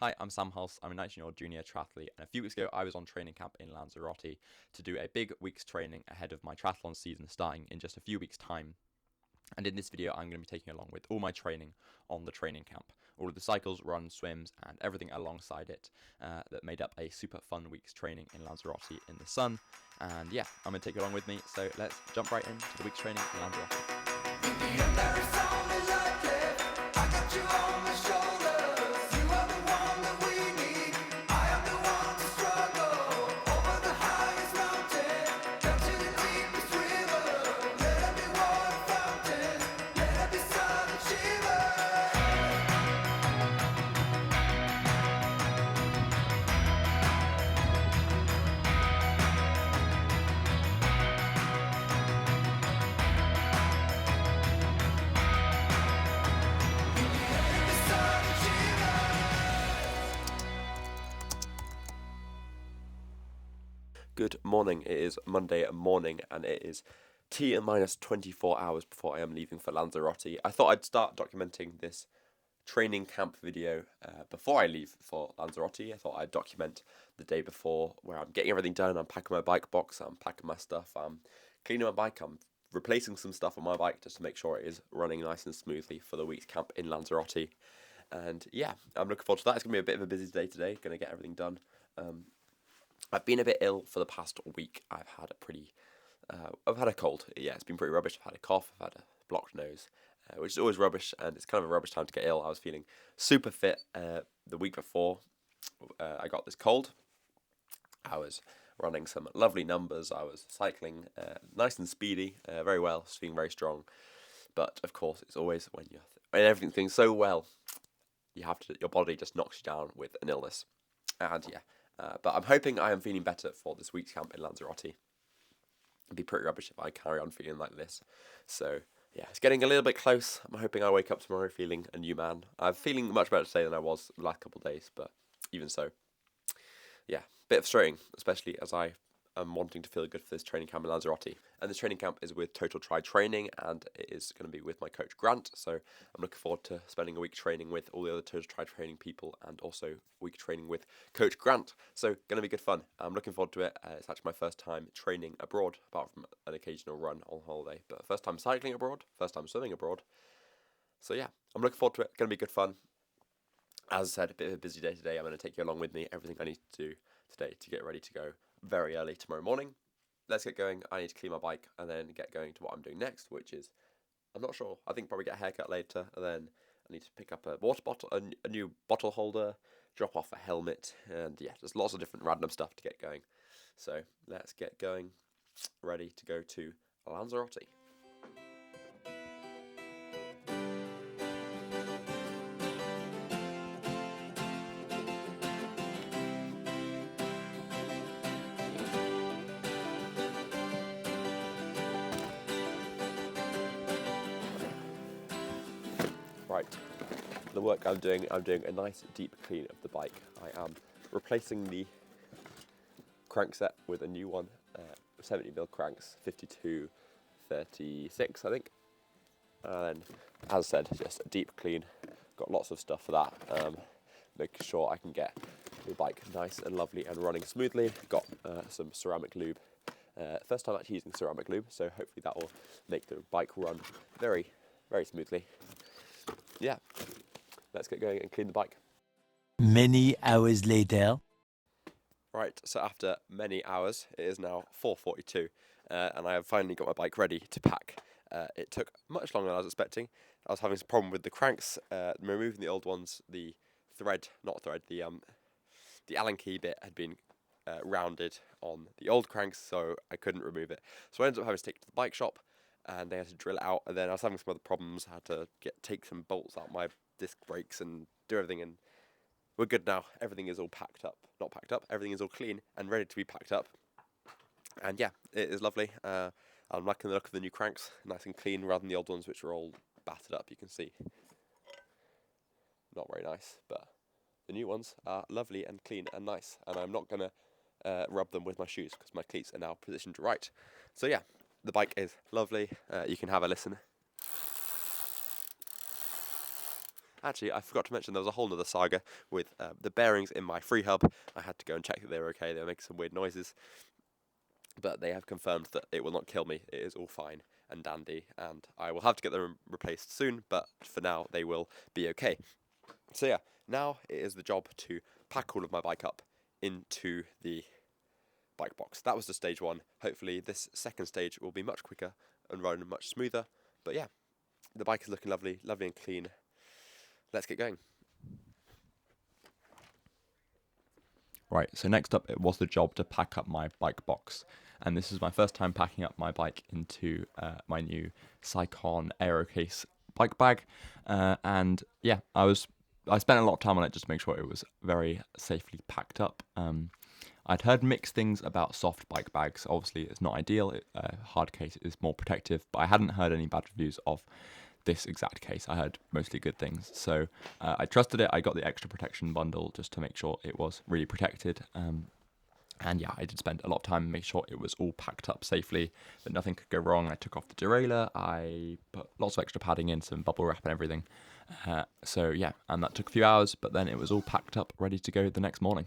Hi, I'm Sam Hulse. I'm a 19-year-old junior triathlete, and a few weeks ago I was on training camp in Lanzarote to do a big week's training ahead of my triathlon season starting in just a few weeks' time. And in this video, I'm going to be taking along with all my training on the training camp, all of the cycles, runs, swims, and everything alongside it that made up a super fun week's training in Lanzarote in the sun. And yeah, I'm going to take you along with me, so let's jump right into the week's training in Lanzarote. Good morning. It is Monday morning and it is T minus 24 hours before I am leaving for Lanzarote. I thought I'd start documenting this training camp video before I leave for Lanzarote. I thought I'd document the day before where I'm getting everything done. I'm packing my bike box, I'm packing my stuff, I'm cleaning my bike, I'm replacing some stuff on my bike just to make sure it is running nice and smoothly for the week's camp in Lanzarote. And yeah, I'm looking forward to that. It's going to be a bit of a busy day today, going to get everything done. I've been a bit ill for the past week. I've had a cold. Yeah, it's been pretty rubbish. I've had a cough, I've had a blocked nose, which is always rubbish, and it's kind of a rubbish time to get ill. I was feeling super fit the week before I got this cold. I was running some lovely numbers. I was cycling nice and speedy, very well, feeling very strong. But of course, it's always when everything's going so well, your body just knocks you down with an illness. And yeah, but I'm hoping I am feeling better for this week's camp in Lanzarote. It'd be pretty rubbish if I carry on feeling like this. So yeah, it's getting a little bit close. I'm hoping I wake up tomorrow feeling a new man. I'm feeling much better today than I was the last couple of days, but even so, yeah, bit frustrating, especially as I am wanting to feel good for this training camp in Lanzarote. And this training camp is with Total Tri Training, and it is going to be with my coach Grant. So I'm looking forward to spending a week training with all the other Total Tri Training people, and also a week training with Coach Grant. So going to be good fun. I'm looking forward to it. It's actually my first time training abroad, apart from an occasional run on holiday. But first time cycling abroad, first time swimming abroad. So yeah, I'm looking forward to it. Going to be good fun. As I said, a bit of a busy day today. I'm going to take you along with me, everything I need to do today to get ready to go very early tomorrow morning. Let's get going. I need to clean my bike and then get going to what I'm doing next, which is, I'm not sure. I think probably get a haircut later, and then I need to pick up a water bottle, a new bottle holder, drop off a helmet, and yeah, there's lots of different random stuff to get going. So let's get going, ready to go to Lanzarote. Right, the work I'm doing a nice deep clean of the bike. I am replacing the crankset with a new one, 70mm cranks, 5236 I think. And as I said, just a deep clean. Got lots of stuff for that. Making sure I can get the bike nice and lovely and running smoothly. Got some ceramic lube. First time actually using ceramic lube, so hopefully that will make the bike run very, very smoothly. Yeah, let's get going and clean the bike. Many hours later. Right, so after many hours, it is now 4:42, and I have finally got my bike ready to pack. It took much longer than I was expecting. I was having some problem with the cranks, removing the old ones. The Allen key bit had been rounded on the old cranks, so I couldn't remove it. So I ended up having to take it to the bike shop, and they had to drill it out. And then I was having some other problems. I had to take some bolts out my disc brakes and do everything, and we're good now. Everything is all packed up. Not packed up. Everything is all clean and ready to be packed up. And yeah, it is lovely. I'm liking the look of the new cranks. Nice and clean rather than the old ones, which were all battered up, you can see. Not very nice, but the new ones are lovely and clean and nice. And I'm not going to rub them with my shoes because my cleats are now positioned right. So yeah, the bike is lovely. You can have a listen. Actually, I forgot to mention there was a whole other saga with the bearings in my free hub. I had to go and check that they were okay. They were making some weird noises, but they have confirmed that it will not kill me. It is all fine and dandy, and I will have to get them replaced soon, but for now they will be okay. So yeah, now it is the job to pack all of my bike up into the bike box. That was the stage one. Hopefully this second stage will be much quicker and run much smoother. But yeah, the bike is looking lovely, lovely and clean. Let's get going. Right, so next up it was the job to pack up my bike box. And this is my first time packing up my bike into my new Cycon Aerocase bike bag. And yeah, I spent a lot of time on it just to make sure it was very safely packed up. I'd heard mixed things about soft bike bags. Obviously, it's not ideal. Hard case is more protective, but I hadn't heard any bad reviews of this exact case. I heard mostly good things. So I trusted it. I got the extra protection bundle just to make sure it was really protected. And yeah, I did spend a lot of time making sure it was all packed up safely, that nothing could go wrong. I took off the derailleur. I put lots of extra padding in, some bubble wrap and everything. So yeah, and that took a few hours, but then it was all packed up, ready to go the next morning.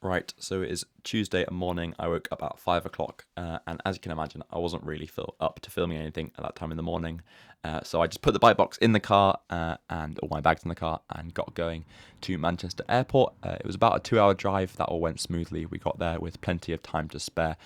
Right, so it is Tuesday morning. I woke up at 5 o'clock, and as you can imagine, I wasn't really up to filming anything at that time in the morning. So I just put the bike box in the car and all my bags in the car and got going to Manchester Airport. It was about a 2-hour drive. That all went smoothly. We got there with plenty of time to spare.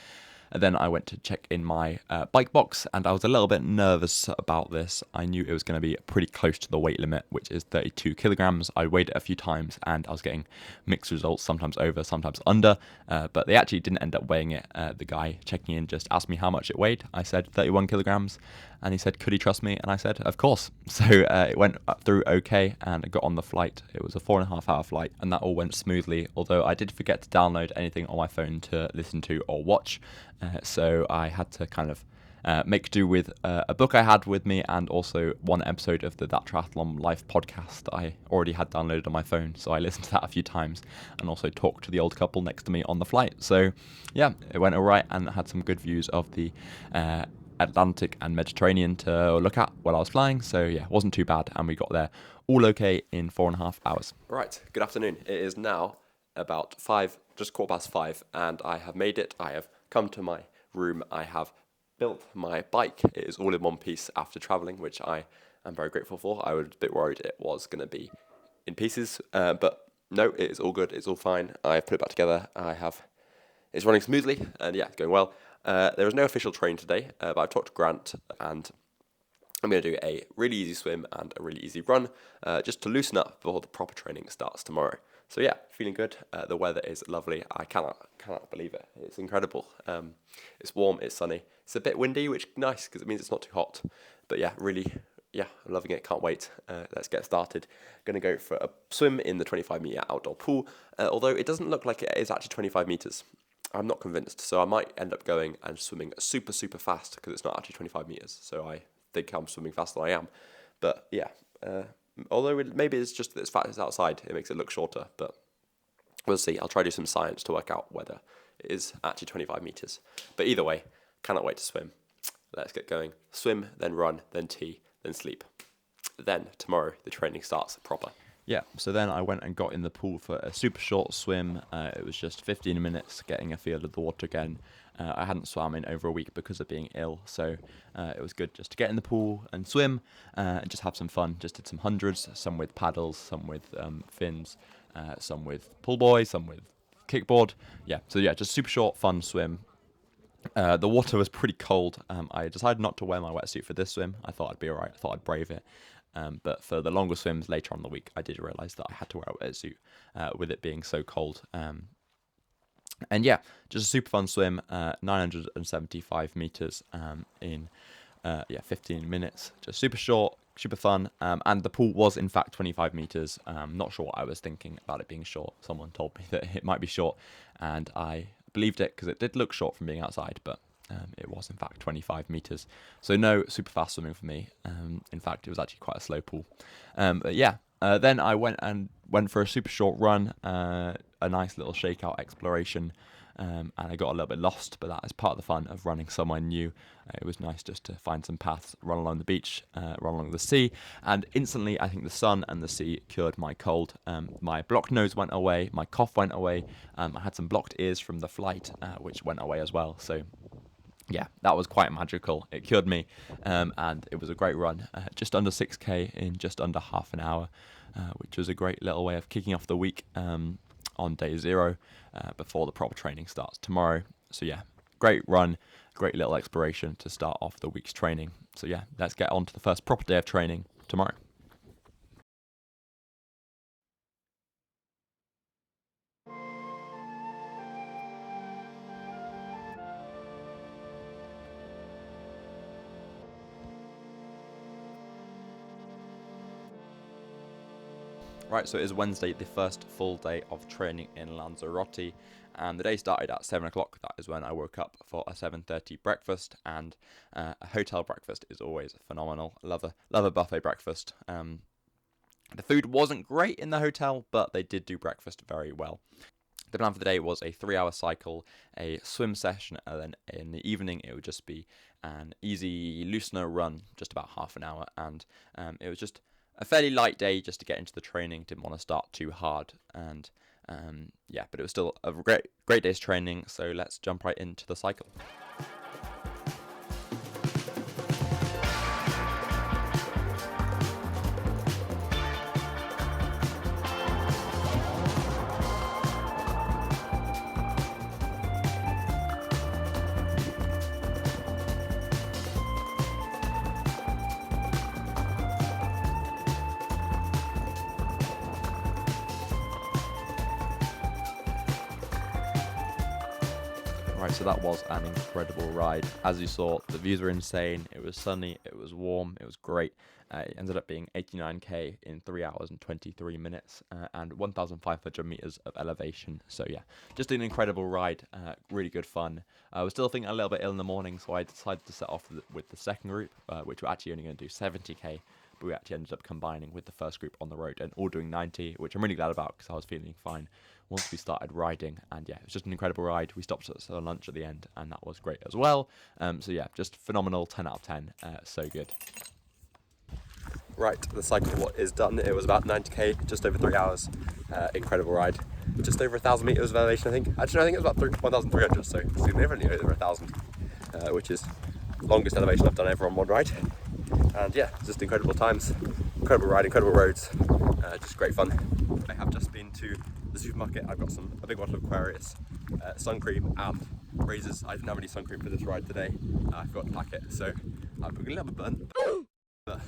And then I went to check in my bike box, and I was a little bit nervous about this. I knew it was going to be pretty close to the weight limit, which is 32 kilograms. I weighed it a few times, and I was getting mixed results, sometimes over, sometimes under, but they actually didn't end up weighing it. The guy checking in just asked me how much it weighed. I said 31 kilograms, and he said, could he trust me? And I said, of course. So it went through okay, and I got on the flight. It was a 4.5-hour flight, and that all went smoothly, although I did forget to download anything on my phone to listen to or watch. So I had to kind of make do with a book I had with me, and also one episode of the That Triathlon Life podcast that I already had downloaded on my phone. So I listened to that a few times and also talked to the old couple next to me on the flight. So yeah, it went all right, and I had some good views of the Atlantic and Mediterranean to look at while I was flying. So yeah, it wasn't too bad, and we got there all okay in 4.5 hours. Right, good afternoon. It is now about 5, just 5:15, and I have made it. I have come to my room. I have built my bike. It is all in one piece after traveling, which I am very grateful for. I was a bit worried it was going to be in pieces, but no, it is all good. It's all fine. I've put it back together. It's running smoothly, and yeah, it's going well. There is no official train today, but I've talked to Grant, and I'm going to do a really easy swim and a really easy run, just to loosen up before the proper training starts tomorrow. So yeah, feeling good. The weather is lovely. I cannot believe it. It's incredible. It's warm. It's sunny. It's a bit windy, which is nice because it means it's not too hot. But yeah, really, yeah, I'm loving it. Can't wait. Let's get started. Going to go for a swim in the 25-meter outdoor pool. Although it doesn't look like it is actually 25 meters. I'm not convinced. So I might end up going and swimming super, super fast because it's not actually 25 meters. So I think I'm swimming faster than I am. But yeah, although maybe it's just that it's outside, it makes it look shorter, but we'll see. I'll try to do some science to work out whether it is actually 25 meters. But either way, cannot wait to swim. Let's get going. Swim, then run, then tea, then sleep. Then tomorrow the training starts proper. Yeah, so then I went and got in the pool for a super short swim. It was just 15 minutes, getting a feel of the water again. I hadn't swam in over a week because of being ill, so it was good just to get in the pool and swim and just have some fun. Just did some hundreds, some with paddles, some with fins, some with pull buoy, some with kickboard. Yeah, so yeah, just super short, fun swim. The water was pretty cold. I decided not to wear my wetsuit for this swim. I thought I'd be alright. I thought I'd brave it. But for the longer swims later on in the week, I did realise that I had to wear a wetsuit with it being so cold. And yeah, just a super fun swim, 975 meters in 15 minutes. Just super short, super fun. And the pool was in fact 25 meters. Not sure what I was thinking about it being short. Someone told me that it might be short, and I believed it because it did look short from being outside. But It was in fact 25 meters, so no super fast swimming for me. In fact, it was actually quite a slow pool. But yeah, then I went for a super short run, a nice little shakeout exploration, and I got a little bit lost, but that is part of the fun of running somewhere new. It was nice just to find some paths, run along the beach, run along the sea, and instantly I think the sun and the sea cured my cold. My blocked nose went away, my cough went away, I had some blocked ears from the flight, which went away as well. So yeah, that was quite magical. It cured me, and it was a great run. Just under 6k in just under half an hour, which was a great little way of kicking off the week on day 0 before the proper training starts tomorrow. So yeah, great run, great little exploration to start off the week's training. So yeah, let's get on to the first proper day of training tomorrow. Right, so it is Wednesday, the first full day of training in Lanzarote, and the day started at 7 o'clock. That is when I woke up for a 7:30 breakfast, and a hotel breakfast is always phenomenal. Love a buffet breakfast. The food wasn't great in the hotel, but they did do breakfast very well. The plan for the day was a 3-hour cycle, a swim session, and then in the evening it would just be an easy loosener run, just about half an hour, and it was just a fairly light day just to get into the training. Didn't want to start too hard, and yeah, but it was still a great day's training. So let's jump right into the cycle. Right, so that was an incredible ride. As you saw, the views were insane. It was sunny, it was warm, it was great. It ended up being 89k in 3 hours and 23 minutes and 1,500 meters of elevation. So yeah, just an incredible ride, really good fun. I was still feeling a little bit ill in the morning, so I decided to set off with the second group, which were actually only going to do 70k. But we actually ended up combining with the first group on the road and all doing 90, which I'm really glad about because I was feeling fine once we started riding. And yeah, it was just an incredible ride. We stopped at lunch at the end, and that was great as well. So yeah, just phenomenal, 10 out of 10. So good. Right, the cycle is done. It was about 90k, just over 3 hours. Incredible ride. Just over 1,000 meters of elevation, I think. Actually, I think it was about 1,300, so significantly over 1,000, which is the longest elevation I've done ever on one ride. And yeah, just incredible times, incredible ride, incredible roads, just great fun. I have just been to the supermarket. I've got a big bottle of Aquarius, sun cream and razors. I didn't have any sun cream for this ride today. I forgot to pack it, so I'm a little bit burnt. But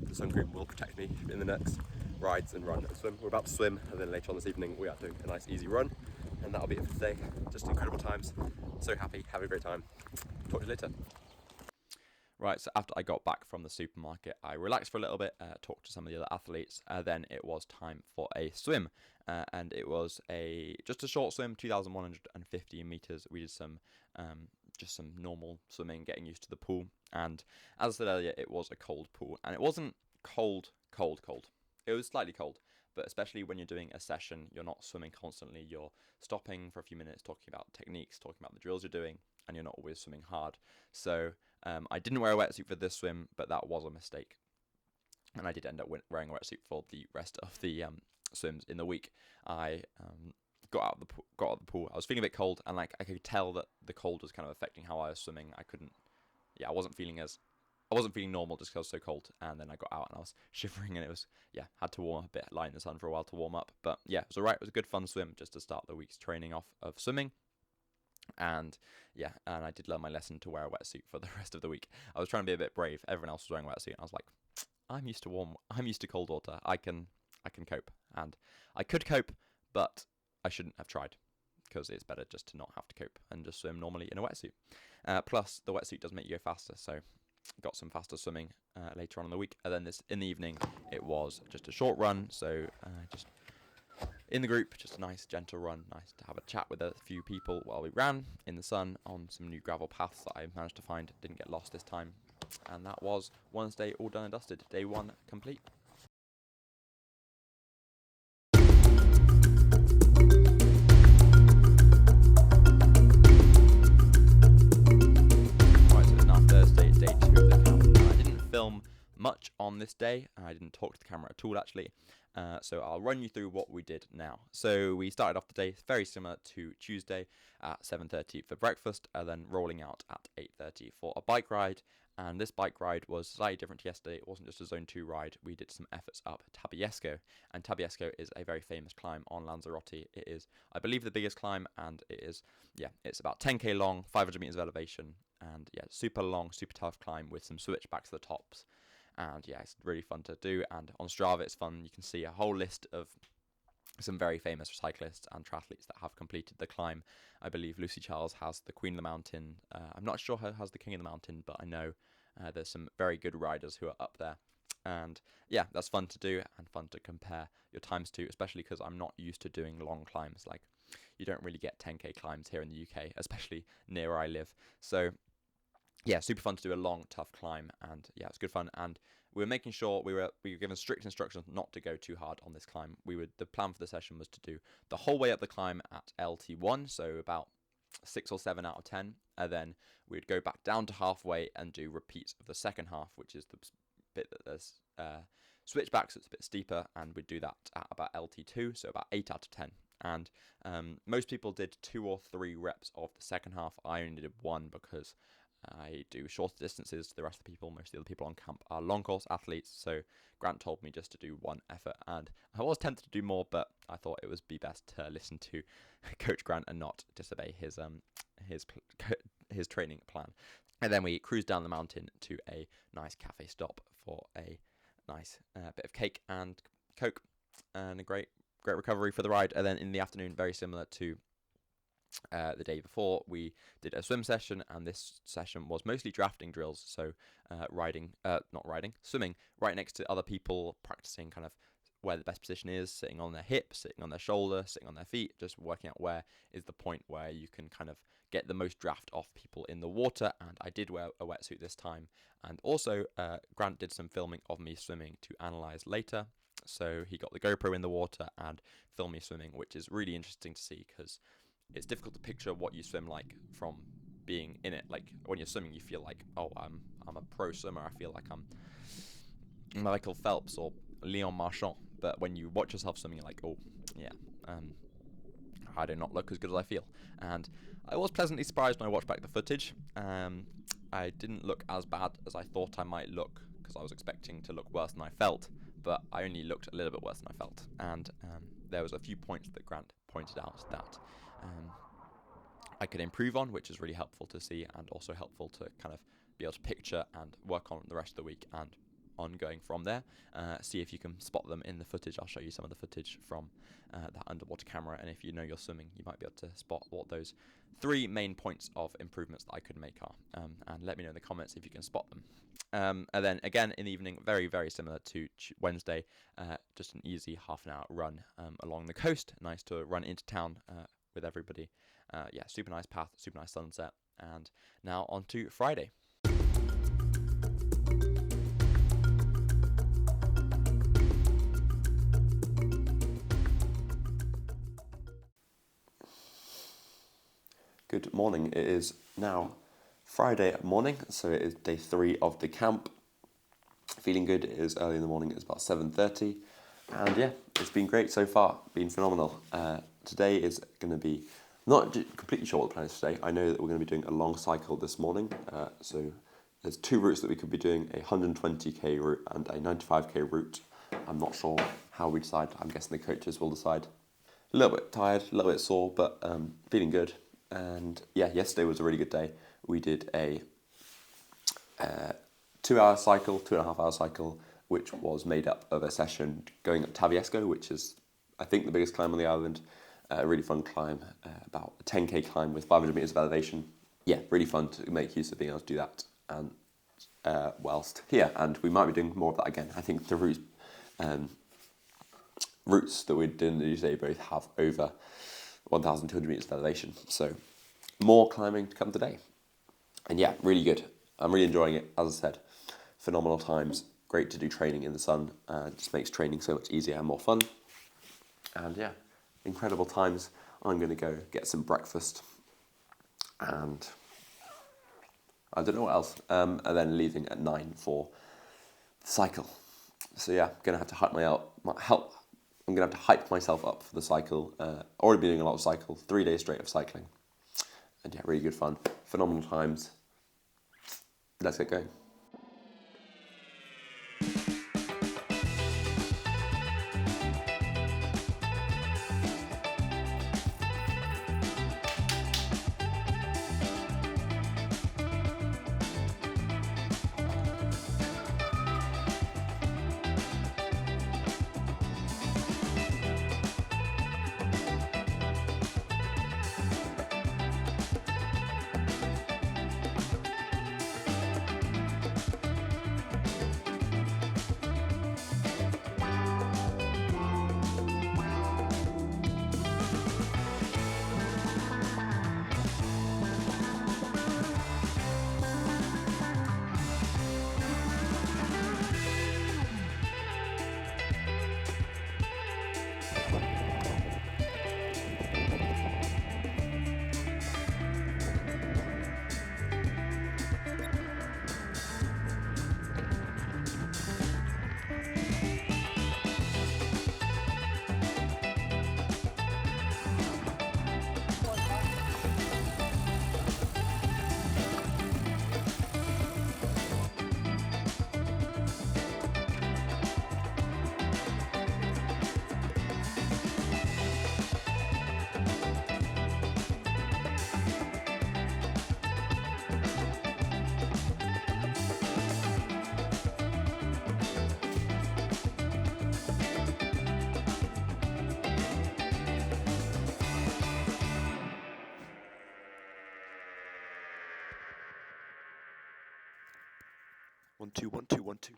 the sun cream will protect me in the next rides and run and swim. We're about to swim, and then later on this evening we are doing a nice easy run, and that'll be it for today. Just incredible times. So happy, having a great time. Talk to you later. Right, so after I got back from the supermarket, I relaxed for a little bit, talked to some of the other athletes, then it was time for a swim, and it was just a short swim, 2,150 meters. We did just some normal swimming, getting used to the pool, and as I said earlier, it was a cold pool, and it wasn't cold. It was slightly cold, but especially when you're doing a session, you're not swimming constantly, you're stopping for a few minutes, talking about techniques, talking about the drills you're doing, and you're not always swimming hard. So I didn't wear a wetsuit for this swim, but that was a mistake. And I did end up wearing a wetsuit for the rest of the swims in the week. I got out of the pool. I was feeling a bit cold, and like I could tell that the cold was kind of affecting how I was swimming. I wasn't feeling normal just because I was so cold. And then I got out and I was shivering, and it was, had to warm up a bit, lie in the sun for a while to warm up. But yeah, it was alright. It was a good fun swim just to start the week's training off of swimming. And I did learn my lesson to wear a wetsuit for the rest of the week. I was trying to be a bit brave. Everyone else was wearing a wetsuit, and I was like, I'm used to cold water. I can cope. And I could cope, but I shouldn't have tried, because it's better just to not have to cope and just swim normally in a wetsuit. Plus, the wetsuit does make you go faster, so got some faster swimming later on in the week. And then in the evening, it was just a short run, so in the group, just a nice gentle run, nice to have a chat with a few people while we ran in the sun on some new gravel paths that I managed to find, didn't get lost this time. And that was Wednesday all done and dusted, day 1 complete. Right, so it's now Thursday, day 2 of the camp. I didn't film much on this day. I didn't talk to the camera at all, actually. So I'll run you through what we did now. So we started off the day very similar to Tuesday at 7:30 for breakfast, and then rolling out at 8:30 for a bike ride. And this bike ride was slightly different to yesterday. It wasn't just a zone 2 ride. We did some efforts up Tabiesco, and Tabiesco is a very famous climb on Lanzarote. It is, I believe, the biggest climb, and it's about 10k long, 500 meters of elevation, and super long, super tough climb with some switchbacks to the tops. And it's really fun to do, and on Strava it's fun. You can see a whole list of some very famous cyclists and triathletes that have completed the climb. I believe Lucy Charles has the Queen of the Mountain. I'm not sure who has the King of the Mountain, but I know there's some very good riders who are up there. And that's fun to do and fun to compare your times to, especially because I'm not used to doing long climbs. Like, you don't really get 10k climbs here in the UK, especially near where I live. So super fun to do a long, tough climb, and it's good fun. And we were making sure we were given strict instructions not to go too hard on this climb. The plan for the session was to do the whole way up the climb at LT1, so about 6 or 7 out of 10, and then we'd go back down to halfway and do repeats of the second half, which is the bit that there's switchbacks. It's a bit steeper, and we'd do that at about LT2, so about 8 out of 10. And most people did 2 or 3 reps of the second half. I only did 1 because I do shorter distances to the rest of the people. Most of the other people on camp are long course athletes, so Grant told me just to do 1 effort, and I was tempted to do more, but I thought it would be best to listen to Coach Grant and not disobey his training plan. And then we cruised down the mountain to a nice cafe stop for a nice bit of cake and Coke, and a great recovery for the ride. And then in the afternoon, very similar to the day before, we did a swim session, and this session was mostly drafting drills, so swimming right next to other people, practicing kind of where the best position is, sitting on their hip, sitting on their shoulder, sitting on their feet, just working out where is the point where you can kind of get the most draft off people in the water. And I did wear a wetsuit this time, and also Grant did some filming of me swimming to analyze later. So he got the GoPro in the water and filmed me swimming, which is really interesting to see, because it's difficult to picture what you swim like from being in it. Like, when you're swimming, you feel like, oh, I'm a pro swimmer. I feel like I'm Michael Phelps or Leon Marchand. But when you watch yourself swimming, you're like, oh, I do not look as good as I feel. And I was pleasantly surprised when I watched back the footage. I didn't look as bad as I thought I might look, because I was expecting to look worse than I felt, but I only looked a little bit worse than I felt. And there was a few points that Grant pointed out that I could improve on, which is really helpful to see, and also helpful to kind of be able to picture and work on the rest of the week and ongoing from there. See if you can spot them in the footage. I'll show you some of the footage from that underwater camera, and if you know you're swimming, you might be able to spot what those 3 main points of improvements that I could make are, and let me know in the comments if you can spot them. And then again in the evening, very, very similar to Wednesday, just an easy half-an-hour run along the coast. Nice to run into town with everybody. Super nice path, super nice sunset. And now on to Friday. Good morning. It is now Friday morning, so it is day 3 of the camp. Feeling good. It is early in the morning. It's about 7:30, and it's been great so far. Been phenomenal. Today is going to be not completely sure what the plan is today. I know that we're going to be doing a long cycle this morning. So there's 2 routes that we could be doing: a 120k route and a 95k route. I'm not sure how we decide. I'm guessing the coaches will decide. A little bit tired, a little bit sore, but feeling good. And yesterday was a really good day. We did a 2-hour cycle, 2.5-hour cycle, which was made up of a session going up Tabiesco, which is, I think, the biggest climb on the island. A really fun climb, about a 10k climb with 500 meters of elevation. Really fun to make use of being able to do that, and whilst here. And we might be doing more of that again. I think the route's routes that we didn't do today both have over 1,200 meters of elevation. So more climbing to come today. And yeah, really good. I'm really enjoying it. As I said, phenomenal times. Great to do training in the sun. Just makes training so much easier and more fun. And yeah, incredible times. I'm going to go get some breakfast and I don't know what else. And then leaving at 9 for the cycle. So yeah, I'm going to have to I'm going to have to hype myself up for the cycle. Already been doing a lot of cycle, 3 days straight of cycling. And yeah, really good fun. Phenomenal times. Let's get going. One, two, one, two, one, two.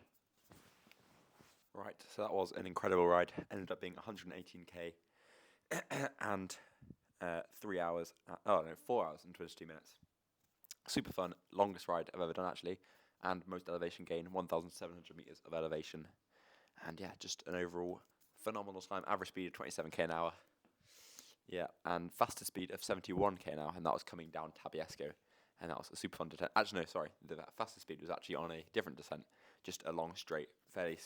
Right, so that was an incredible ride. Ended up being 118k and 3 hours. 4 hours and 22 minutes. Super fun. Longest ride I've ever done actually, and most elevation gain, 1,700 meters of elevation. And yeah, just an overall phenomenal time. Average speed of 27k an hour. Yeah, and fastest speed of 71k an hour, and that was coming down Tabiesco. And that was a super fun descent. Actually, no, sorry. The fastest speed was actually on a different descent. Just a long, straight, fairly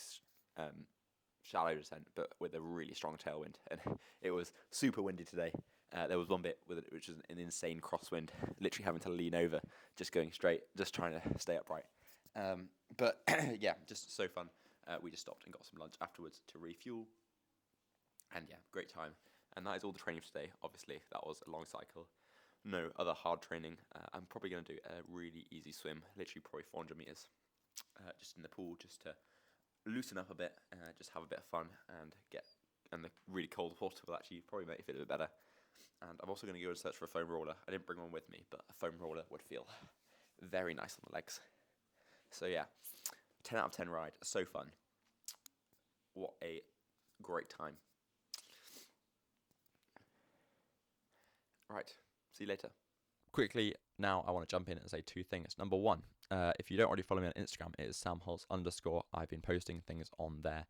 shallow descent, but with a really strong tailwind. And it was super windy today. There was one bit with it, which was an insane crosswind, literally having to lean over, just going straight, just trying to stay upright. But yeah, just so fun. We just stopped and got some lunch afterwards to refuel. And yeah, great time. And that is all the training for today. Obviously, that was a long cycle. No other hard training. I'm probably going to do a really easy swim, literally probably 400 meters, just in the pool, just to loosen up a bit, just have a bit of fun, and the really cold water will actually probably make you feel a bit better. And I'm also going to go and search for a foam roller. I didn't bring one with me, but a foam roller would feel very nice on the legs. So yeah, 10 out of 10 ride, so fun. What a great time. Right. See you later. Quickly, now I want to jump in and say two things. Number one, if you don't already follow me on Instagram, it is samholtz_. I've been posting things on there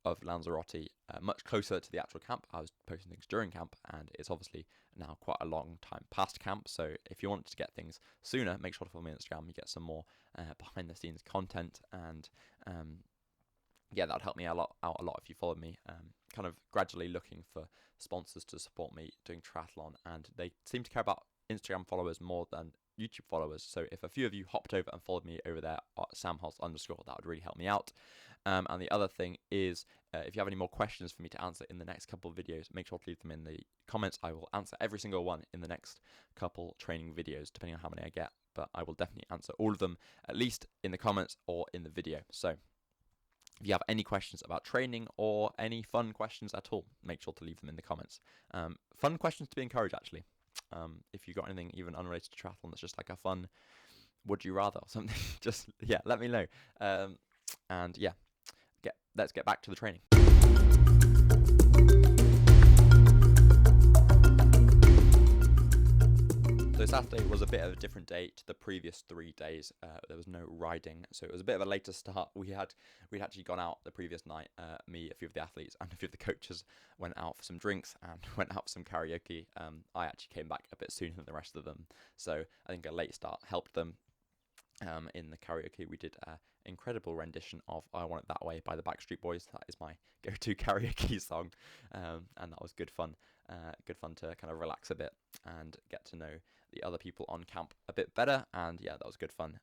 of Lanzarote much closer to the actual camp. I was posting things during camp, and it's obviously now quite a long time past camp. So if you want to get things sooner, make sure to follow me on Instagram. You get some more behind the scenes content, and yeah, that'd help me out a lot if you followed me. Kind of gradually looking for sponsors to support me doing triathlon, and they seem to care about Instagram followers more than YouTube followers. So if a few of you hopped over and followed me over there at samholtz_, that would really help me out. And the other thing is, if you have any more questions for me to answer in the next couple of videos, make sure to leave them in the comments. I will answer every single one in the next couple training videos, depending on how many I get. But I will definitely answer all of them, at least in the comments or in the video. So if you have any questions about training or any fun questions at all, make sure to leave them in the comments. Fun questions to be encouraged, actually. If you've got anything even unrelated to triathlon that's just like a fun would you rather or something, just, yeah, let me know. And yeah, let's get back to the training. Saturday was a bit of a different day to the previous 3 days. There was no riding, so it was a bit of a later start. We'd actually gone out the previous night. Me, a few of the athletes, and a few of the coaches went out for some drinks and went out for some karaoke. I actually came back a bit sooner than the rest of them, so I think a late start helped them. In the karaoke, we did an incredible rendition of "I Want It That Way" by the Backstreet Boys. That is my go-to karaoke song, and that was good fun. Good fun to kind of relax a bit and get to know the other people on camp a bit better. And yeah, that was good fun.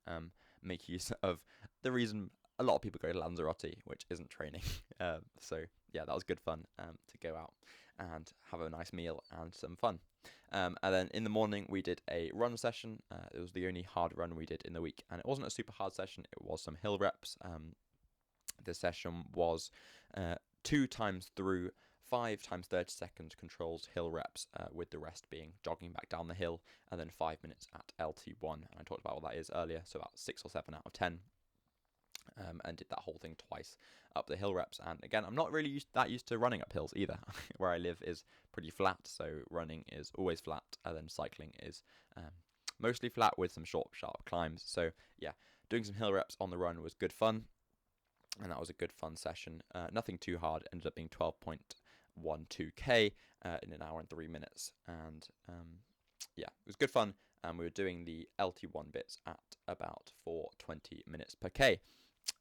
Make use of the reason a lot of people go to Lanzarote, which isn't training. So yeah, that was good fun to go out and have a nice meal and some fun. And then in the morning we did a run session. It was the only hard run we did in the week, and it wasn't a super hard session. It was some hill reps. The session was 2 times through 5 times 30-second controls hill reps, with the rest being jogging back down the hill, and then 5 minutes at LT1. And I talked about what that is earlier, so about 6 or 7 out of 10. And did that whole thing twice up the hill reps. And again, I'm not really used to running up hills either. Where I live is pretty flat, so running is always flat, and then cycling is mostly flat with some short, sharp climbs. So yeah, doing some hill reps on the run was good fun, and that was a good fun session. Nothing too hard. Ended up being 12.12k in an hour and 3 minutes, and yeah, it was good fun. And we were doing the LT1 bits at about 4:20 minutes per k.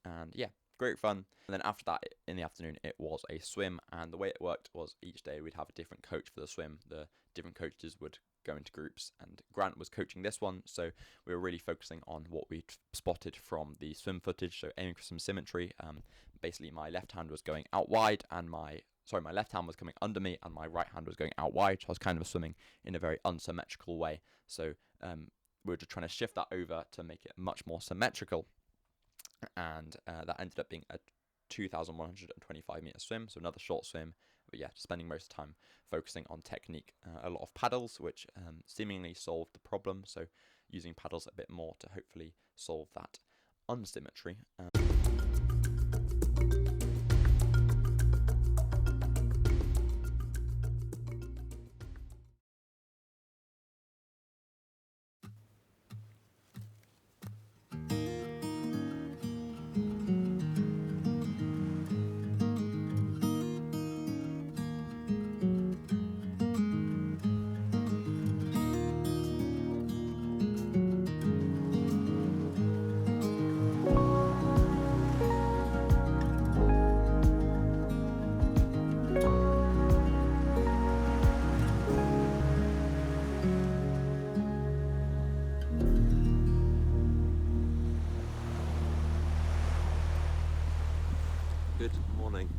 And yeah, great fun. And then after that, in the afternoon, it was a swim. And the way it worked was each day we'd have a different coach for the swim. The different coaches would go into groups, and Grant was coaching this one. So we were really focusing on what we'd spotted from the swim footage. So aiming for some symmetry. Basically, my left hand was going out wide, and my left hand was coming under me, and my right hand was going out wide. So I was kind of swimming in a very unsymmetrical way. So we were just trying to shift that over to make it much more symmetrical. And that ended up being a 2,125 meter swim, so another short swim. But yeah, spending most of the time focusing on technique. A lot of paddles, which seemingly solved the problem. So using paddles a bit more to hopefully solve that unsymmetry. Good morning.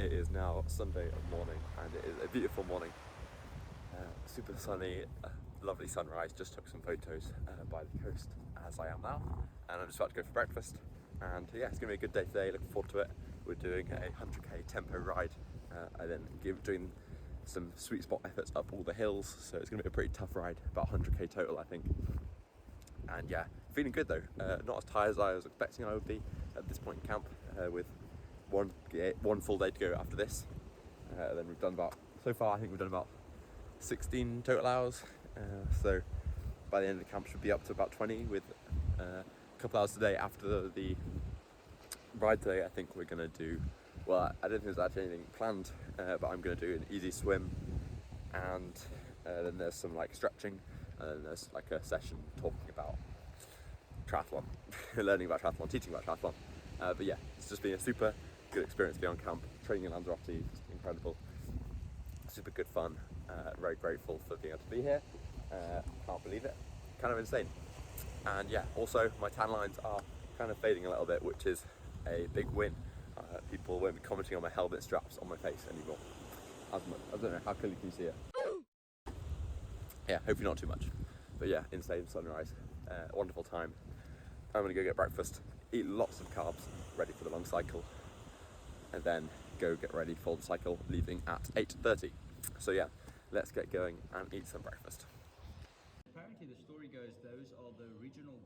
It is now Sunday morning, and it is a beautiful morning. Super sunny, lovely sunrise. Just took some photos by the coast as I am now, and I'm just about to go for breakfast. And yeah, it's gonna be a good day today. Looking forward to it. We're doing a 100k tempo ride, and then doing some sweet spot efforts up all the hills. So it's gonna be a pretty tough ride, about 100k total, I think. And yeah, feeling good though. Not as tired as I was expecting I would be at this point in camp, with one full day to go after this. Then we've done so far I think we've done about 16 total hours. So by the end of the camp should be up to about 20 with a couple hours today. After the ride today, I think we're going to do, well, I don't think there's actually anything planned, but I'm going to do an easy swim, and then there's some like stretching, and then there's like a session talking about triathlon, learning about triathlon, teaching about triathlon. But yeah, it's just been a super good experience being on camp, training in Lanzarote, just incredible, super good fun. Very grateful for being able to be here. Can't believe it, kind of insane. And yeah, also my tan lines are kind of fading a little bit, which is a big win. People won't be commenting on my helmet straps on my face anymore. I don't know, how clearly can you see it? Yeah, hopefully not too much. But yeah, insane sunrise, wonderful time. I'm gonna go get breakfast, eat lots of carbs, ready for the long cycle, and then go get ready for the cycle, leaving at 8:30. So yeah, let's get going and eat some breakfast. Apparently the story goes those are the original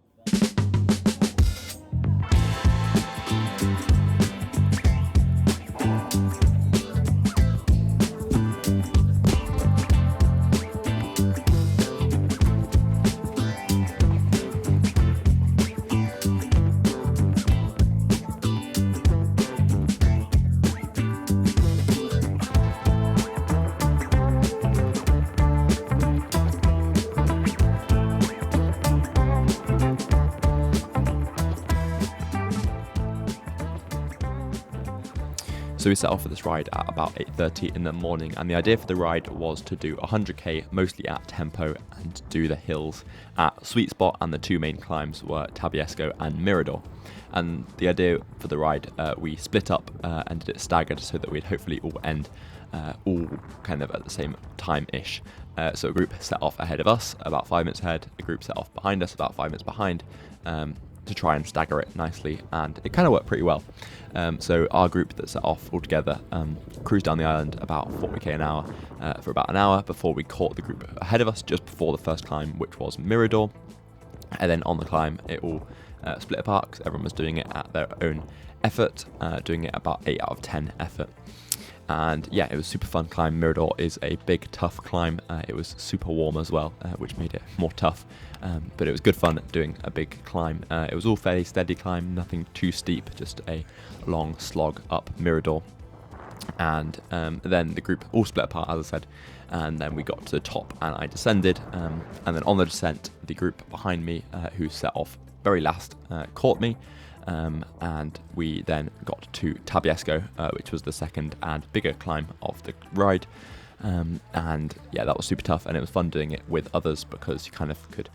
So we set off for this ride at about 8:30 in the morning, and the idea for the ride was to do 100k mostly at tempo and do the hills at Sweet Spot, and the two main climbs were Tabiesco and Mirador. And the idea for the ride, we split up and did it staggered so that we'd hopefully all end all kind of at the same time-ish. So a group set off ahead of us, about 5 minutes ahead, a group set off behind us, about 5 minutes behind, to try and stagger it nicely, and it kind of worked pretty well. So our group that set off all together cruised down the island about 40k an hour for about an hour before we caught the group ahead of us just before the first climb, which was Mirador. And then on the climb, it all split apart because everyone was doing it at their own effort, doing it about 8 out of 10 effort. And yeah, it was super fun climb. Mirador is a big, tough climb. It was super warm as well, which made it more tough. But it was good fun doing a big climb. It was all fairly steady climb, nothing too steep, just a long slog up Mirador. And then the group all split apart, as I said, and then we got to the top and I descended. And then on the descent, the group behind me, who set off very last, caught me. And we then got to Tabiesco, which was the second and bigger climb of the ride. And yeah, that was super tough, and it was fun doing it with others because you kind of could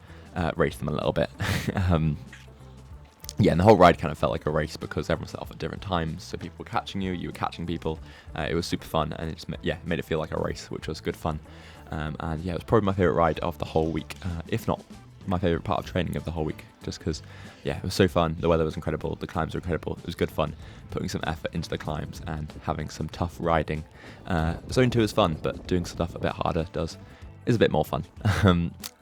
race them a little bit. Yeah, and the whole ride kind of felt like a race because everyone set off at different times, so people were catching you were catching people. It was super fun, and it just made it feel like a race, which was good fun. And yeah, it was probably my favourite ride of the whole week, if not my favourite part of training of the whole week, just because, yeah, it was so fun. The weather was incredible, the climbs were incredible, it was good fun putting some effort into the climbs and having some tough riding. Zone 2 is fun, but doing stuff a bit harder is a bit more fun.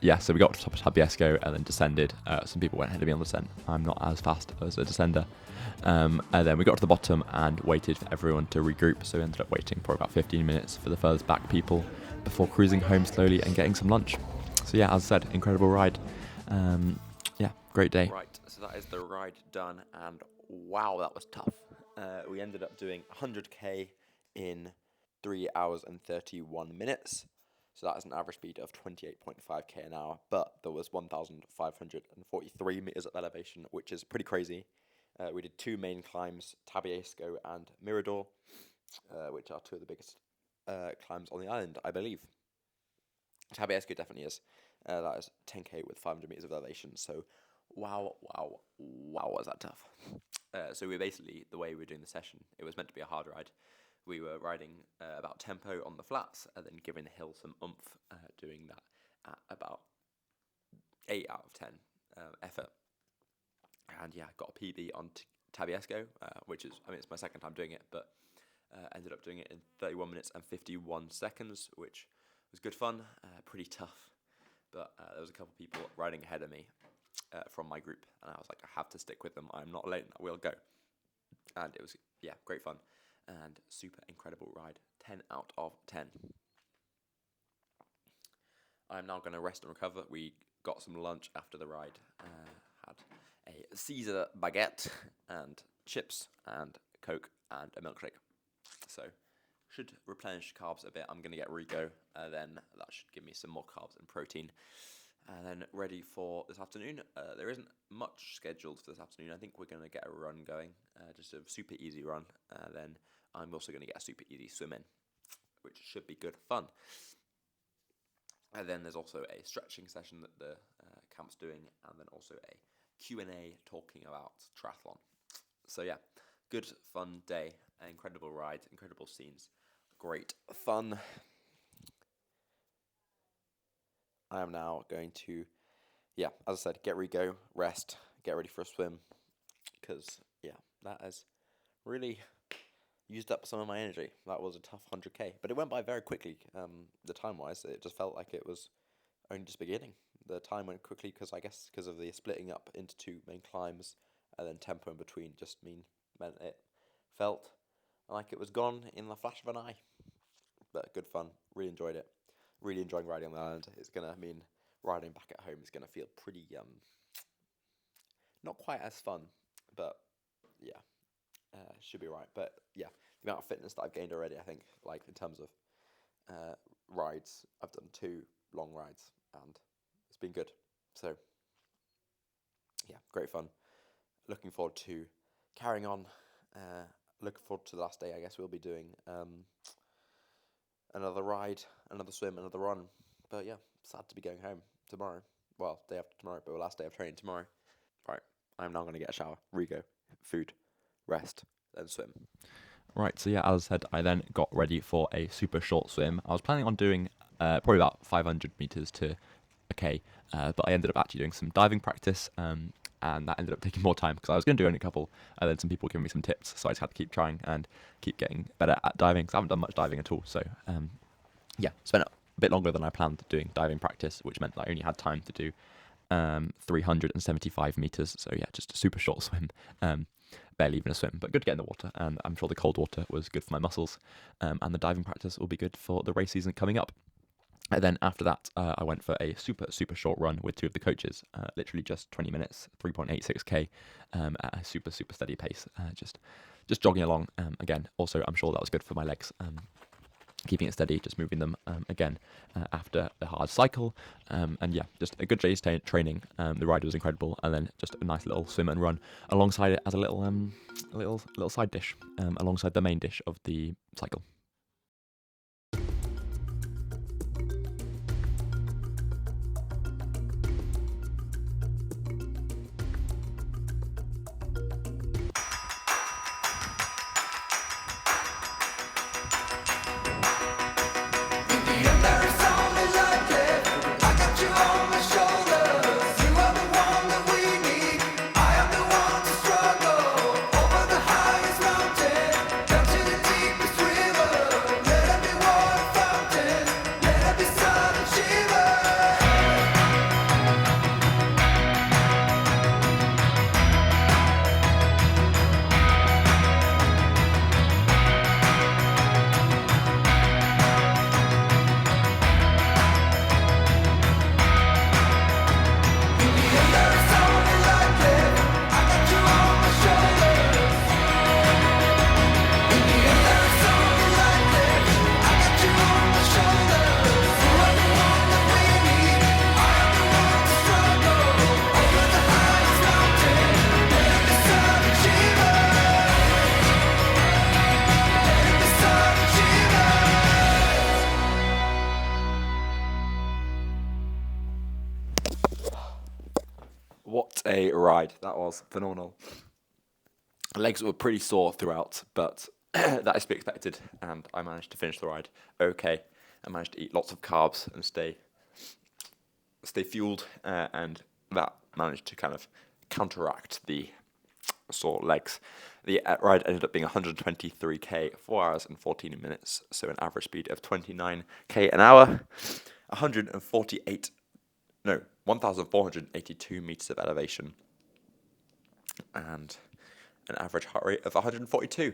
Yeah, so we got to the top of Tabiesco and then descended. Some people went ahead of me on the descent. I'm not as fast as a descender. And then we got to the bottom and waited for everyone to regroup, so we ended up waiting for about 15 minutes for the furthest back people before cruising home slowly and getting some lunch. So yeah, as I said, incredible ride. Yeah, great day. Right, so that is the ride done, and wow, that was tough. We ended up doing 100k in 3 hours and 31 minutes. So that is an average speed of 28.5k an hour, but there was 1,543 meters of elevation, which is pretty crazy. We did two main climbs, Tabiesco and Mirador, which are two of the biggest climbs on the island, I believe. Tabiesco definitely is. That is 10k with 500 meters of elevation. So, wow, was that tough. So we basically, the way we were doing the session, it was meant to be a hard ride. We were riding about tempo on the flats and then giving the hill some oomph, doing that at about 8 out of 10 effort. And yeah, got a PB on Tabiesco, which is, I mean, it's my second time doing it, but ended up doing it in 31 minutes and 51 seconds, which was good fun, pretty tough. But there was a couple people riding ahead of me from my group, and I was like, I have to stick with them. I'm not late, we'll go. And it was, yeah, great fun and super incredible ride. 10 out of 10. I'm now going to rest and recover. We got some lunch after the ride. Had a Caesar baguette and chips and Coke and a milkshake. So should replenish carbs a bit. I'm going to get Rico, then that should give me some more carbs and protein. And then ready for this afternoon. There isn't much scheduled for this afternoon. I think we're going to get a run going, just a super easy run. Then I'm also going to get a super easy swim in, which should be good fun. And then there's also a stretching session that the camp's doing, and then also a Q&A talking about triathlon. So yeah, good fun day, incredible ride, incredible scenes, great fun. I am now going to, yeah, as I said, get Rico, rest, get ready for a swim, because, yeah, that has really used up some of my energy. That was a tough 100k, but it went by very quickly, the time-wise. It just felt like it was only just beginning. The time went quickly because I guess because of the splitting up into two main climbs, and then tempo in between just meant it felt like it was gone in the flash of an eye. But good fun, really enjoyed it. Really enjoying riding on the island. It's going to mean riding back at home is going to feel pretty, not quite as fun, but yeah, should be right. But yeah, the amount of fitness that I've gained already, I think, like in terms of rides, I've done 2 long rides and it's been good. So yeah, great fun. Looking forward to carrying on looking forward to the last day. I guess we'll be doing another ride, another swim, another run. But yeah, sad to be going home tomorrow. Well, day after tomorrow, but last day of training tomorrow. Right, I'm now going to get a shower, re-go, food, rest, then swim. Right, so yeah, as I said, I then got ready for a super short swim. I was planning on doing probably about 500 meters to a K, but I ended up actually doing some diving practice, and that ended up taking more time because I was going to do only a couple, and then some people giving me some tips, so I just had to keep trying and keep getting better at diving because I haven't done much diving at all. So yeah, spent a bit longer than I planned doing diving practice, which meant that I only had time to do 375 meters. So yeah, just a super short swim. Barely even a swim, but good to get in the water, and I'm sure the cold water was good for my muscles, and the diving practice will be good for the race season coming up. And then after that, I went for a super short run with two of the coaches, literally just 20 minutes, 3.86k, at a super steady pace, just jogging along. Again, also I'm sure that was good for my legs. Keeping it steady, just moving them again after a hard cycle, and yeah, just a good day's training. The ride was incredible, and then just a nice little swim and run alongside it as a little side dish alongside the main dish of the cycle. What a ride. That was phenomenal. Legs were pretty sore throughout, but that is to be expected, and I managed to finish the ride okay. I managed to eat lots of carbs and stay fueled, and that managed to kind of counteract the sore legs. The ride ended up being 123k, 4 hours and 14 minutes, so an average speed of 29k an hour, 1,482 meters of elevation, and an average heart rate of 142.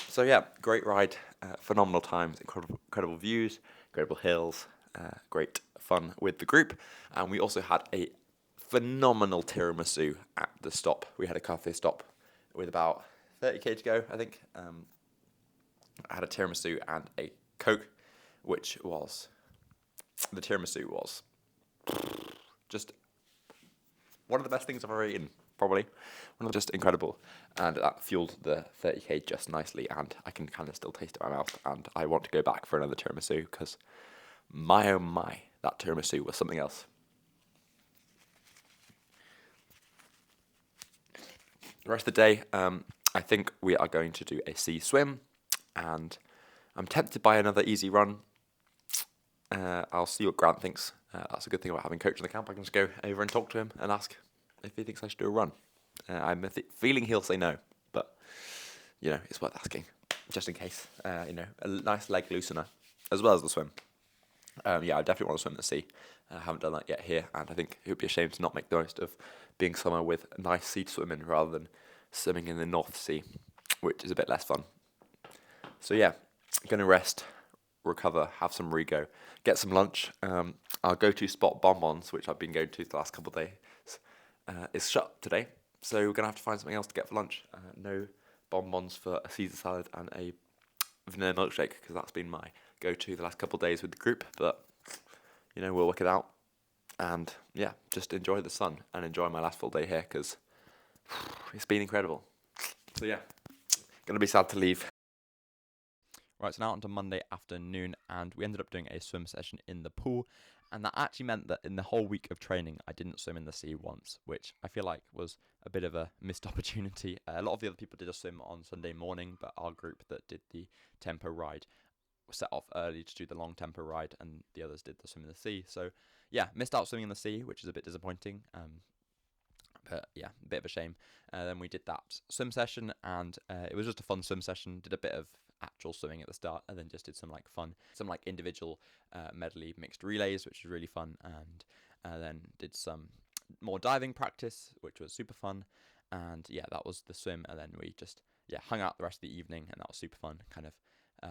So yeah, great ride, phenomenal times, incredible views, incredible hills, great fun with the group, and we also had a phenomenal tiramisu at the stop. We had a cafe stop with about 30k to go, I think. I had a tiramisu and a Coke, which was, the tiramisu was just one of the best things I've ever eaten, probably. Just incredible. And that fueled the 30k just nicely, and I can kind of still taste it in my mouth, and I want to go back for another tiramisu, because my oh my, that tiramisu was something else. The rest of the day, I think we are going to do a sea swim, and I'm tempted by another easy run. I'll see what Grant thinks. That's a good thing about having a coach in the camp. I can just go over and talk to him and ask if he thinks I should do a run. I'm feeling he'll say no, but, it's worth asking, just in case. A nice leg loosener, as well as the swim. I definitely want to swim in the sea. I haven't done that yet here, and I think it would be a shame to not make the most of being somewhere with a nice sea to swim in rather than swimming in the North Sea, which is a bit less fun. So yeah, going to rest, recover, have some re-go, get some lunch. Our go-to spot, Bonbons, which I've been going to the last couple of days, is shut today, so we're going to have to find something else to get for lunch. No Bonbons for a Caesar salad and a vanilla milkshake, because that's been my go-to the last couple of days with the group, but we'll work it out, and yeah, just enjoy the sun and enjoy my last full day here, because it's been incredible. So yeah, Gonna be sad to leave. Right, so now on to Monday afternoon, and we ended up doing a swim session in the pool, and that actually meant that in the whole week of training, I didn't swim in the sea once, which I feel like was a bit of a missed opportunity. A lot of the other people did a swim on Sunday morning, but our group that did the tempo ride set off early to do the long tempo ride, and the others did the swim in the sea. So yeah, missed out swimming in the sea, which is a bit disappointing. But yeah, a bit of a shame. Then we did that swim session, and it was just a fun swim session. Did a bit of actual swimming at the start, and then just did some individual medley mixed relays, which was really fun, and then did some more diving practice, which was super fun. And yeah, that was the swim, and then we just hung out the rest of the evening, and that was super fun. Kind of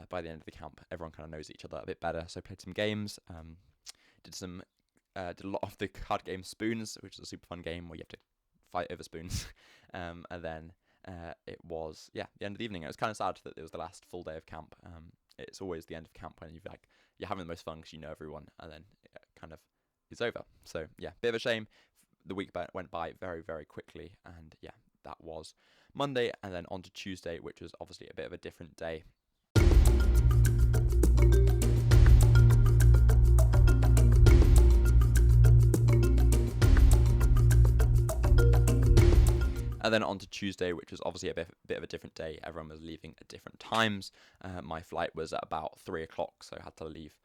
by the end of the camp, everyone kind of knows each other a bit better, so played some games, did a lot of the card game Spoons, which is a super fun game where you have to fight over spoons. And then it was the end of the evening. It was kind of sad that it was the last full day of camp. It's always the end of camp when you're having the most fun because you know everyone, and then it kind of is over. So yeah, bit of a shame. The week went by very, very quickly, and yeah, that was Monday, and then on to Tuesday, which was obviously a bit of a different day. And then on to Tuesday, which was obviously a bit of a different day. Everyone was leaving at different times. My flight was at about 3 o'clock, so I had to leave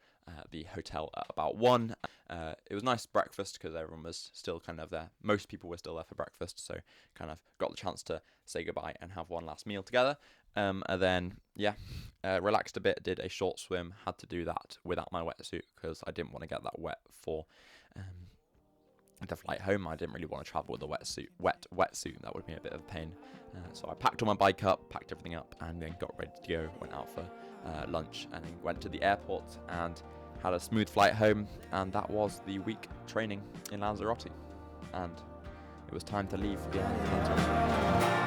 the hotel at about 1. It was nice breakfast because everyone was still kind of there. Most people were still there for breakfast, so kind of got the chance to say goodbye and have one last meal together. And then, relaxed a bit, did a short swim. Had to do that without my wetsuit because I didn't want to get that wet for the flight home. I didn't really want to travel with a wet wetsuit. That would be a bit of a pain. So I packed all my bike up, packed everything up, and then got ready to go. Went out for lunch, and then went to the airport and had a smooth flight home. And that was the week training in Lanzarote. And it was time to leave for the end of Lanzarote.